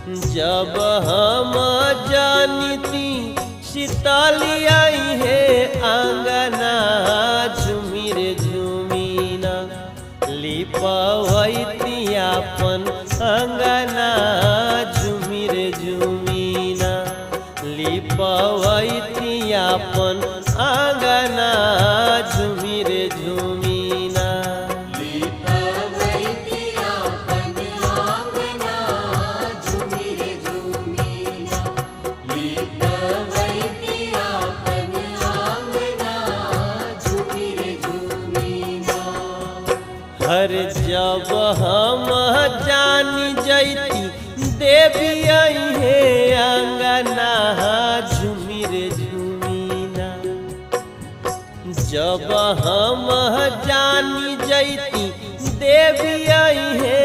जब हम जानती शीतली आई है आंगना झुमिर झुमीना लिपवैती अपन अंगना झुमिर झुमीना लिपवैती अपन अंगना झुमिर झुमीना हर जब हम जानी जैती देवी आई है अंगना झुमिर झुमीना जब हम जानी जैती देवी आई है